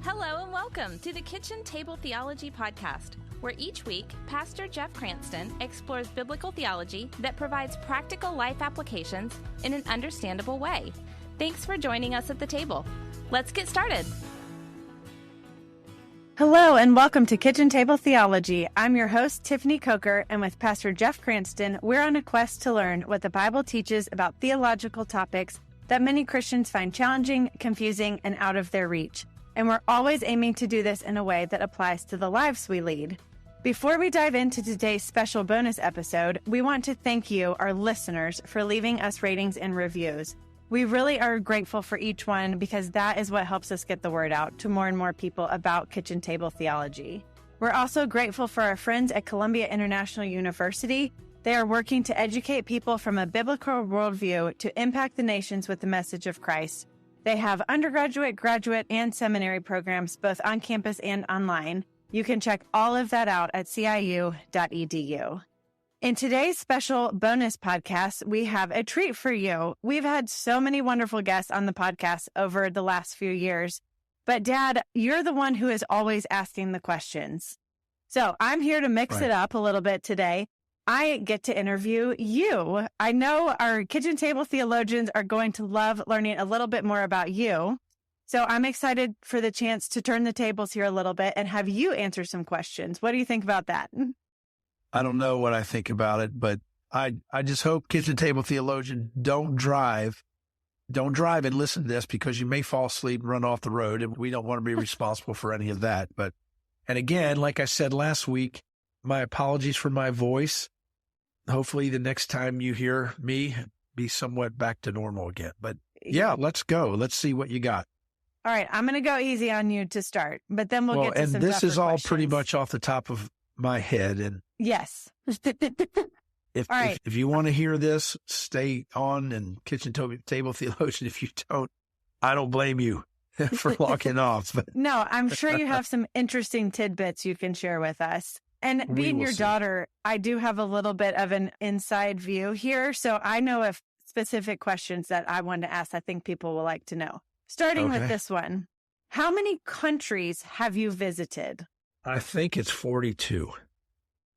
Hello and welcome to the Kitchen Table Theology podcast, where each week, Pastor Jeff Cranston explores biblical theology that provides practical life applications in an understandable way. Thanks for joining us at the table. Let's get started. Hello and welcome to Kitchen Table Theology. I'm your host, Tiffany Coker, and with Pastor Jeff Cranston, we're on a quest to learn what the Bible teaches about theological topics that many Christians find challenging, confusing, and out of their reach. And we're always aiming to do this in a way that applies to the lives we lead. Before we dive into today's special bonus episode, we want to thank you, our listeners, for leaving us ratings and reviews. We really are grateful for each one because that is what helps us get the word out to more and more people about kitchen table theology. We're also grateful for our friends at Columbia International University. They are working to educate people from a biblical worldview to impact the nations with the message of Christ. They have undergraduate, graduate, and seminary programs both on campus and online. You can check all of that out at ciu.edu. In today's special bonus podcast, we have a treat for you. We've had so many wonderful guests on the podcast over the last few years, but Dad, you're the one who is always asking the questions. So I'm here to mix it up a little bit today. I get to interview you. I know our kitchen table theologians are going to love learning a little bit more about you. So I'm excited for the chance to turn the tables here a little bit and have you answer some questions. What do you think about that? I don't know what I think about it, but I just hope kitchen table theologian don't drive and listen to this because you may fall asleep and run off the road, and we don't want to be responsible for any of that. And again, like I said last week, my apologies for my voice. Hopefully the next time you hear me be somewhat back to normal again. But yeah, let's go. Let's see what you got. All right. I'm going to go easy on you to start, but then we'll get to some and this is all questions. Pretty much off the top of my head. And yes. If you want to hear this, stay on and kitchen table theologian. If you don't, I don't blame you for logging off. But no, I'm sure you have some interesting tidbits you can share with us. And being your daughter, I do have a little bit of an inside view here. So I know of specific questions that I want to ask I think people will like to know. Starting with this one. How many countries have you visited? I think it's 42.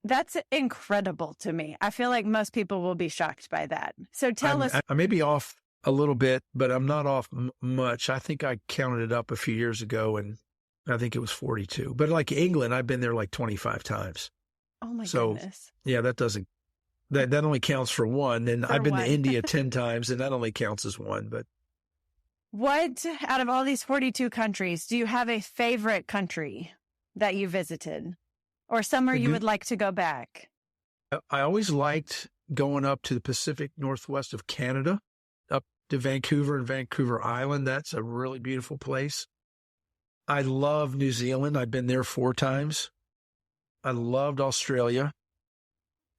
That's incredible to me. I feel like most people will be shocked by that. So tell us. I may be off a little bit, but I'm not off much. I think I counted it up a few years ago, and I think it was 42. But like England, I've been there like 25 times. Oh, my goodness. Yeah, that only counts for one. And I've been to India 10 times, and that only counts as one. But what, out of all these 42 countries, do you have a favorite country that you visited? Or somewhere you would like to go back? I always liked going up to the Pacific Northwest of Canada, up to Vancouver and Vancouver Island. That's a really beautiful place. I love New Zealand. I've been there 4 times. I loved Australia.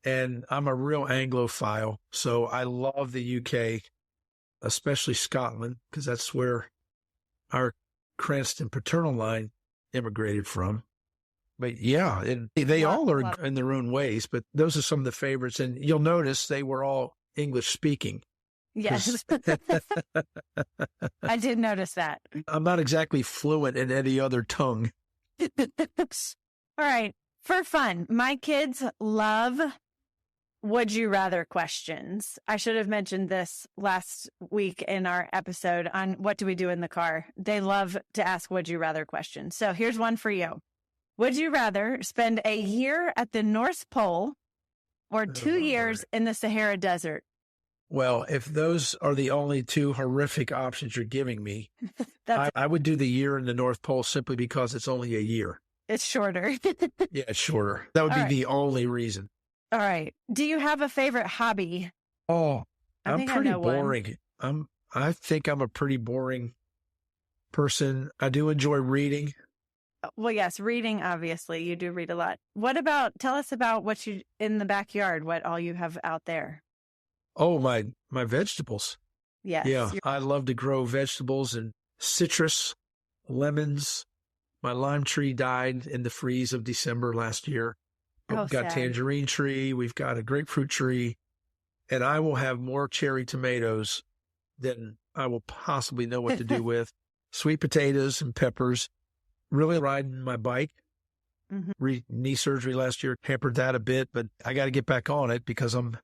And I'm a real Anglophile, so I love the UK, especially Scotland, because that's where our Cranston paternal line immigrated from. But yeah, and they all are in their own ways, but those are some of the favorites. And you'll notice they were all English speaking. Yes. I did notice that. I'm not exactly fluent in any other tongue. All right. For fun, my kids love would you rather questions. I should have mentioned this last week in our episode on what do we do in the car. They love to ask would you rather questions. So here's one for you. Would you rather spend a year at the North Pole or 2 years in the Sahara Desert? Well, if those are the only 2 horrific options you're giving me, I would do the year in the North Pole simply because it's only a year. It's shorter. Yeah, it's shorter. That would be the only reason. All right. Do you have a favorite hobby? Oh, I'm pretty boring. One. I think I'm a pretty boring person. I do enjoy reading. Well, yes, reading, obviously. You do read a lot. Tell us about what you, in the backyard, what all you have out there. Oh, my vegetables. Yes. Yeah, I love to grow vegetables and citrus, lemons. My lime tree died in the freeze of December last year. We've got a tangerine tree. We've got a grapefruit tree. And I will have more cherry tomatoes than I will possibly know what to do with. Sweet potatoes and peppers. really riding my bike. Knee surgery last year hampered that a bit, but I got to get back on it because I'm,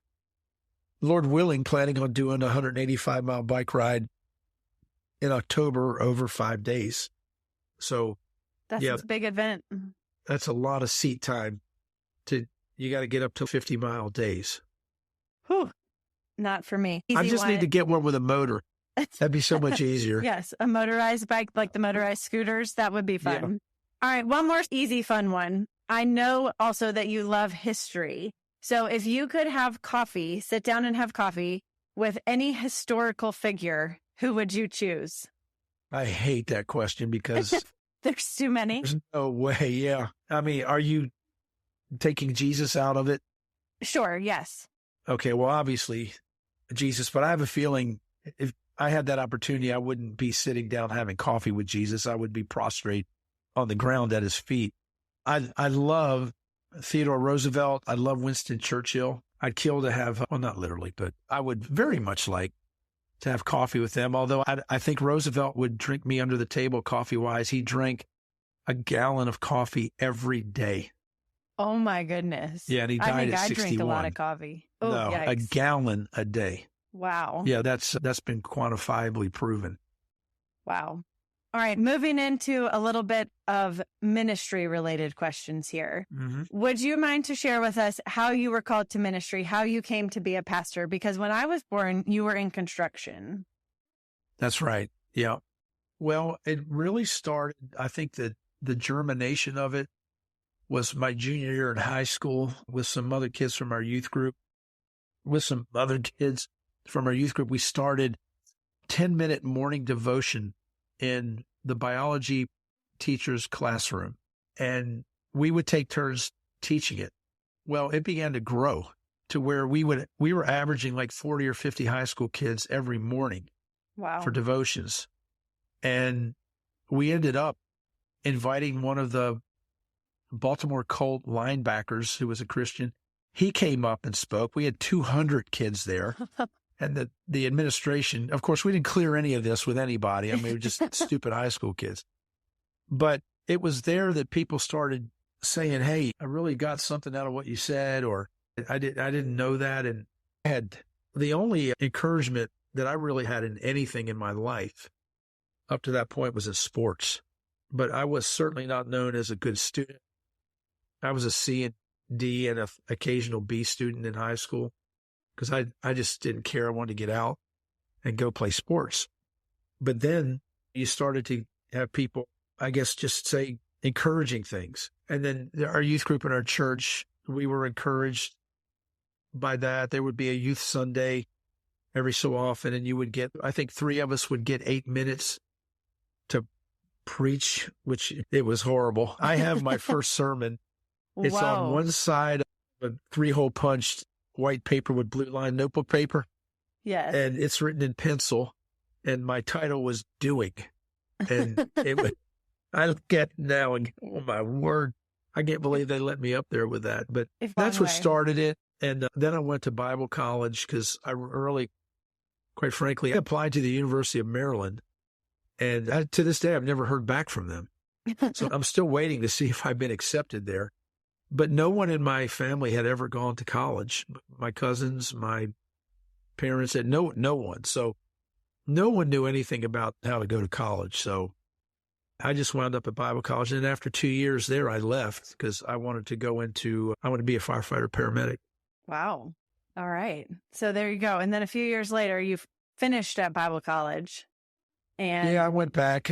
Lord willing, planning on doing a 185-mile bike ride in October over 5 days. So that's a big event. That's a lot of seat time. You got to get up to 50-mile days. Whew. Not for me. I just need to get one with a motor. That'd be so much easier. Yes, a motorized bike, like the motorized scooters. That would be fun. Yeah. All right, one more easy, fun one. I know also that you love history. So if you could have coffee, sit down and have coffee with any historical figure, who would you choose? I hate that question because there's too many. There's no way. Yeah. I mean, are you taking Jesus out of it? Sure. Yes. Okay. Well, obviously Jesus, but I have a feeling if I had that opportunity, I wouldn't be sitting down having coffee with Jesus. I would be prostrate on the ground at his feet. I love Theodore Roosevelt. I love Winston Churchill. I'd kill to have, well, not literally, but I would very much like to have coffee with them. Although I think Roosevelt would drink me under the table coffee-wise. He drank a gallon of coffee every day. Oh, my goodness. Yeah, and he died at 61. I drink a lot of coffee. Oh, no, yikes. a gallon a day. Wow. Yeah, that's been quantifiably proven. Wow. All right, moving into a little bit of ministry-related questions here. Would you mind to share with us how you were called to ministry, how you came to be a pastor? Because when I was born, you were in construction. That's right. Yeah. Well, it really started, I think that the germination of it was my junior year in high school with some other kids from our youth group. With some other kids from our youth group, we started 10-minute morning devotion in the biology teacher's classroom, and we would take turns teaching it. Well, it began to grow to where we were averaging like 40 or 50 high school kids every morning. Wow. For devotions. And we ended up inviting one of the Baltimore Colt linebackers who was a Christian. He came up and spoke. We had 200 kids there. And the administration, of course, we didn't clear any of this with anybody. I mean, we were just stupid high school kids. But it was there that people started saying, hey, I really got something out of what you said, or I didn't know that. And I had the only encouragement that I really had in anything in my life up to that point was in sports. But I was certainly not known as a good student. I was a C and D and an occasional B student in high school because I just didn't care. I wanted to get out and go play sports. But then you started to have people, I guess, just say encouraging things. And then our youth group in our church, we were encouraged by that. There would be a youth Sunday every so often, and you would get, I think 3 of us would get 8 minutes to preach, which it was horrible. I have my first sermon. It's on one side of a 3-hole punched white paper with blue line notebook paper. Yes. And it's written in pencil, and my title was Doing. And it would, I look at it now and, oh my word, I can't believe they let me up there with that. But that's what started it. And then I went to Bible college because I really, quite frankly, I applied to the University of Maryland. And to this day, I've never heard back from them. So I'm still waiting to see if I've been accepted there. But no one in my family had ever gone to college. My cousins, my parents, had no one. So no one knew anything about how to go to college. So I just wound up at Bible college. And after 2 years there, I left because I wanted to I wanted to be a firefighter paramedic. Wow. All right. So there you go. And then a few years later, you finished at Bible college. And yeah, I went back.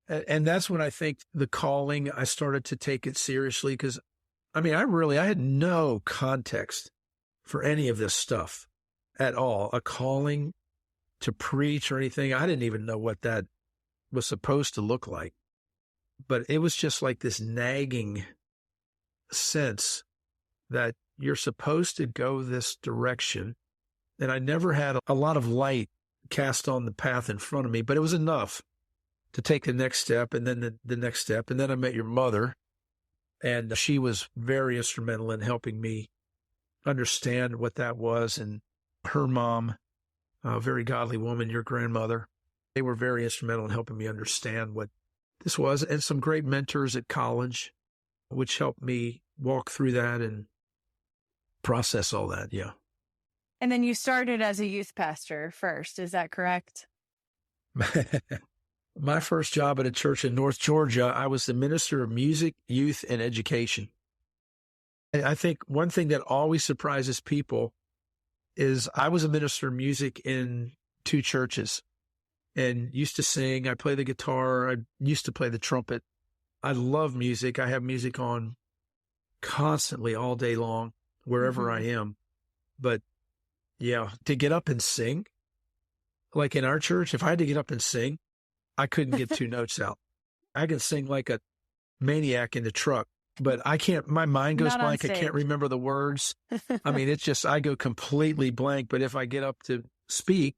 And that's when I think the calling, I started to take it seriously because, I mean, I had no context for any of this stuff at all. A calling to preach or anything. I didn't even know what that was supposed to look like. But it was just like this nagging sense that you're supposed to go this direction. And I never had a lot of light cast on the path in front of me, but it was enough to take the next step and then the next step. And then I met your mother, and she was very instrumental in helping me understand what that was. And her mom, a very godly woman, your grandmother, they were very instrumental in helping me understand what this was, and some great mentors at college, which helped me walk through that and process all that. Yeah. And then you started as a youth pastor first. Is that correct? My first job at a church in North Georgia, I was the minister of music, youth, and education. And I think one thing that always surprises people is I was a minister of music in 2 churches and used to sing. I play the guitar. I used to play the trumpet. I love music. I have music on constantly all day long, wherever I am. But yeah, to get up and sing, like in our church, if I had to get up and sing, I couldn't get 2 notes out. I can sing like a maniac in the truck, but I can't, my mind goes blank. I can't remember the words. I mean, it's just, I go completely blank, but if I get up to speak,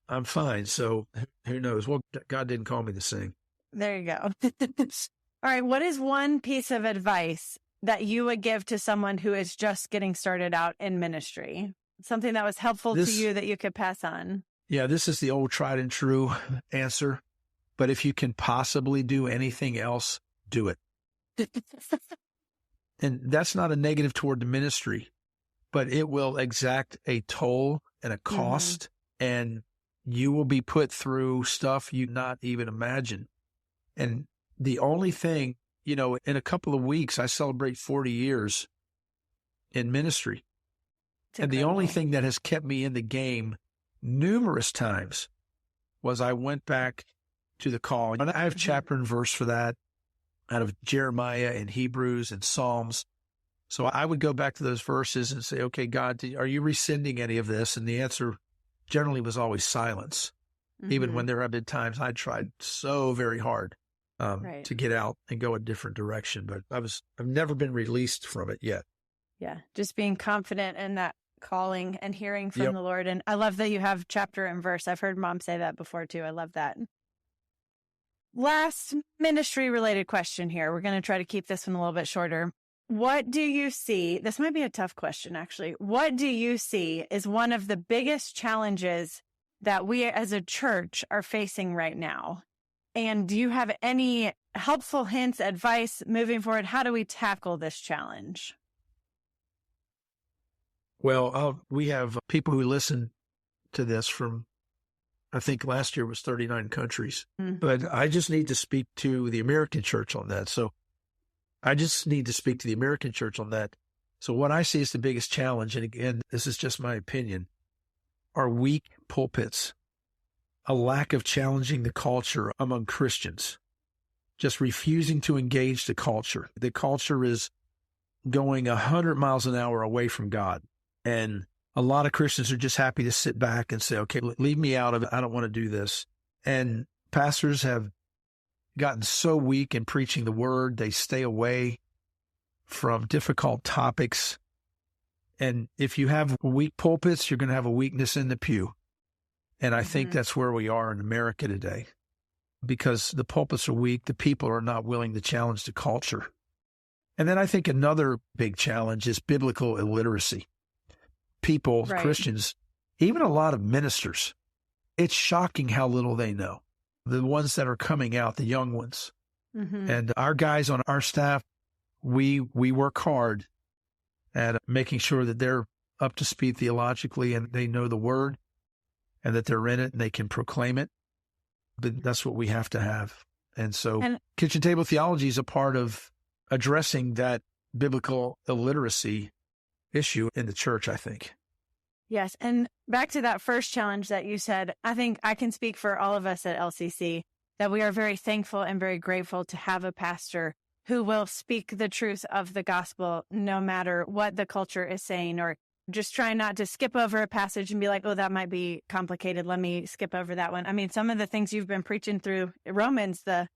I'm fine. So who knows? Well, God didn't call me to sing. There you go. All right. What is one piece of advice that you would give to someone who is just getting started out in ministry? Something that was helpful to you that you could pass on? Yeah, this is the old tried and true answer. But if you can possibly do anything else, do it. And that's not a negative toward the ministry, but it will exact a toll and a cost, and you will be put through stuff you not even imagine. And the only thing, in a couple of weeks, I celebrate 40 years in ministry. And the only thing that has kept me in the game numerous times was I went back to the call. And I have chapter and verse for that out of Jeremiah and Hebrews and Psalms. So I would go back to those verses and say, okay, God, are you rescinding any of this? And the answer generally was always silence. Even when there have been times I tried so very hard to get out and go a different direction, but I've never been released from it yet. Yeah. Just being confident in that calling and hearing from the Lord. And I love that you have chapter and verse. I've heard Mom say that before too. I love that. Last ministry related question here. We're going to try to keep this one a little bit shorter. What do you see? This might be a tough question, actually. What do you see is one of the biggest challenges that we as a church are facing right now? And do you have any helpful hints, advice moving forward? How do we tackle this challenge? Well, we have people who listen to this from, I think last year was 39 countries, but I just need to speak to the American church on that. So So what I see is the biggest challenge, and again, this is just my opinion, are weak pulpits, a lack of challenging the culture among Christians, just refusing to engage the culture. The culture is going 100 miles an hour away from God. And a lot of Christians are just happy to sit back and say, okay, leave me out of it. I don't want to do this. And pastors have gotten so weak in preaching the word, they stay away from difficult topics. And if you have weak pulpits, you're going to have a weakness in the pew. And I think that's where we are in America today, because the pulpits are weak. The people are not willing to challenge the culture. And then I think another big challenge is biblical illiteracy. People, Christians, even a lot of ministers, it's shocking how little they know. The ones that are coming out, the young ones. And our guys on our staff, we work hard at making sure that they're up to speed theologically and they know the word and that they're in it and they can proclaim it. But that's what we have to have. And so kitchen table theology is a part of addressing that biblical illiteracy issue in the church, I think. Yes. And back to that first challenge that you said, I think I can speak for all of us at LCC that we are very thankful and very grateful to have a pastor who will speak the truth of the gospel, no matter what the culture is saying, or just try not to skip over a passage and be like, oh, that might be complicated. Let me skip over that one. I mean, some of the things you've been preaching through Romans the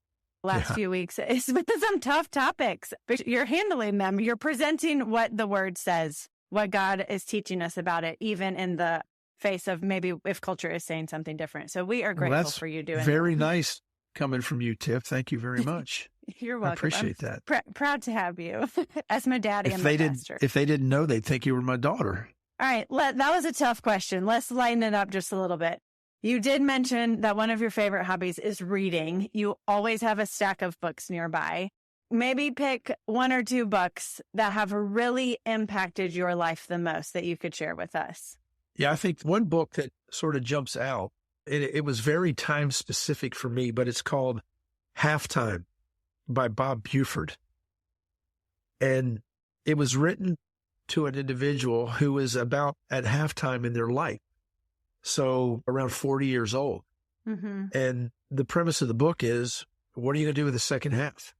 last few weeks is some tough topics, but you're handling them. You're presenting what the word says, what God is teaching us about it, even in the face of maybe if culture is saying something different. So we are grateful for you doing very nice coming from you, Tiff. Thank you very much. You're welcome. I appreciate that. Proud to have you as my daddy and my pastor. If they didn't know, they'd think you were my daughter. All right. That was a tough question. Let's lighten it up just a little bit. You did mention that one of your favorite hobbies is reading. You always have a stack of books nearby. Maybe pick one or two books that have really impacted your life the most that you could share with us. Yeah, I think one book that sort of jumps out, it was very time specific for me, but it's called Halftime by Bob Buford. And it was written to an individual who was about at halftime in their life. So around 40 years old. Mm-hmm. And the premise of the book is, what are you going to do with the second half?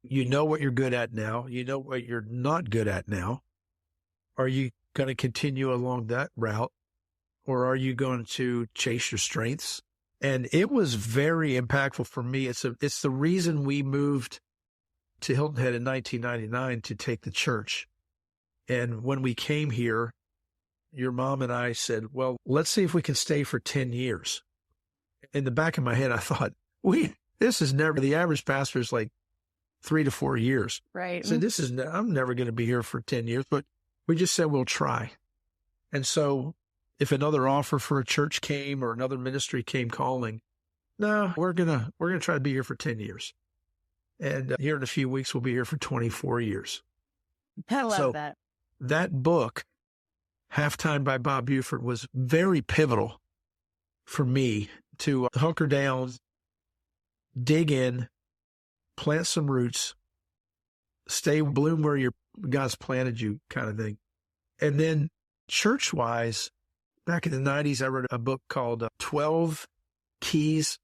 You know what you're good at now. You know what you're not good at now. Are you going to continue along that route, or are you going to chase your strengths? And it was very impactful for me. It's the reason we moved to Hilton Head in 1999 to take the church. And when we came here, your mom and I said, well, let's see if we can stay for 10 years. In the back of my head, I thought, this is never, the average pastor is like 3 to 4 years. Right. So I'm never going to be here for 10 years, but we just said, we'll try. And so if another offer for a church came or another ministry came calling, no, we're going to try to be here for 10 years. And here in a few weeks, we'll be here for 24 years. I love that. That book, Halftime by Bob Buford, was very pivotal for me to hunker down, dig in, plant some roots, bloom where God's planted you, kind of thing. And then church-wise, back in the 90s, I wrote a book called 12 Keys.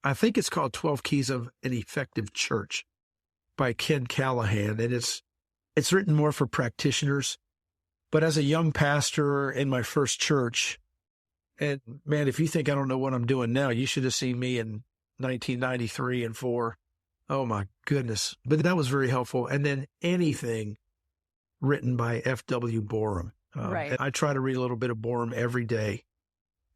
I think it's called 12 Keys of an Effective Church by Ken Callahan. And it's written more for practitioners. But as a young pastor in my first church, and man, if you think I don't know what I'm doing now, you should have seen me in 1993 and 4. Oh my goodness. But that was very helpful. And then anything written by F.W. Borum. Right. And I try to read a little bit of Borum every day.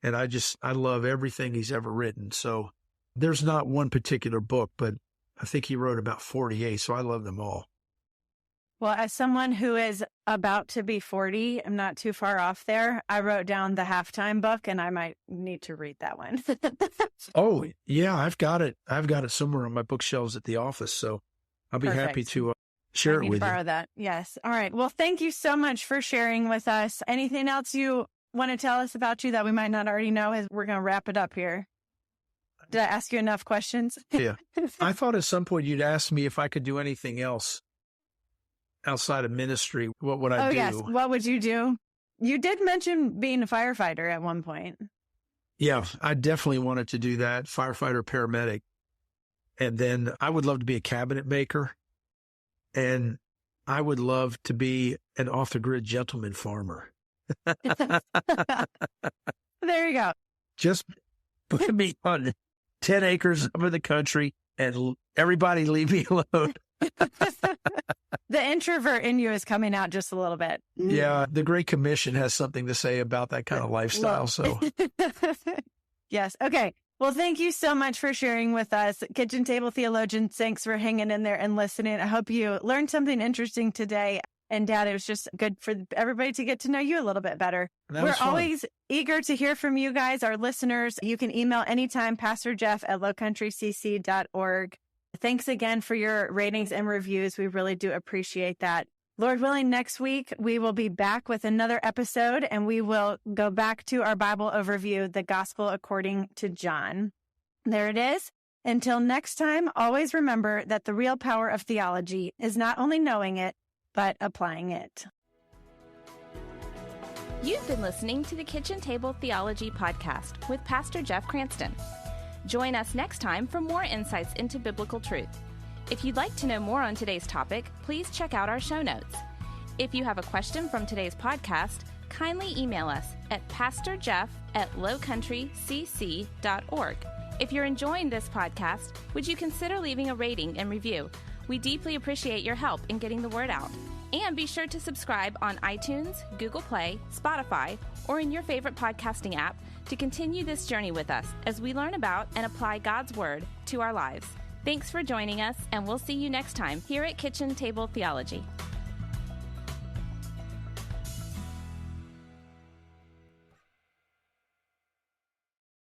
And I love everything he's ever written. So there's not one particular book, but I think he wrote about 48. So I love them all. Well, as someone who is about to be 40, I'm not too far off there. I wrote down the Halftime book, and I might need to read that one. Oh, yeah, I've got it. I've got it somewhere on my bookshelves at the office, so I'll be happy to share it with you. Borrow that. Yes. All right. Well, thank you so much for sharing with us. Anything else you want to tell us about you that we might not already know as we're going to wrap it up here? Did I ask you enough questions? Yeah. I thought at some point you'd ask me if I could do anything else outside of ministry. What would I do? Yes. What would you do? You did mention being a firefighter at one point. Yeah, I definitely wanted to do that. Firefighter, paramedic. And then I would love to be a cabinet maker. And I would love to be an off-the-grid gentleman farmer. There you go. Just put me on 10 acres over the country and everybody leave me alone. The introvert in you is coming out just a little bit. Yeah, the Great Commission has something to say about that kind of lifestyle. So, yes. Okay. Well, thank you so much for sharing with us. Kitchen Table Theologians, thanks for hanging in there and listening. I hope you learned something interesting today. And Dad, it was just good for everybody to get to know you a little bit better. We're always eager to hear from you guys, our listeners. You can email anytime, Pastor Jeff at lowcountrycc.org. Thanks again for your ratings and reviews. We really do appreciate that. Lord willing, next week, we will be back with another episode, and we will go back to our Bible overview, the Gospel according to John. There it is. Until next time, always remember that the real power of theology is not only knowing it, but applying it. You've been listening to the Kitchen Table Theology Podcast with Pastor Jeff Cranston. Join us next time for more insights into biblical truth. If you'd like to know more on today's topic, please check out our show notes. If you have a question from today's podcast, kindly email us at pastorjeff@lowcountrycc.org. If you're enjoying this podcast, would you consider leaving a rating and review? We deeply appreciate your help in getting the word out. And be sure to subscribe on iTunes, Google Play, Spotify, or in your favorite podcasting app to continue this journey with us as we learn about and apply God's Word to our lives. Thanks for joining us, and we'll see you next time here at Kitchen Table Theology.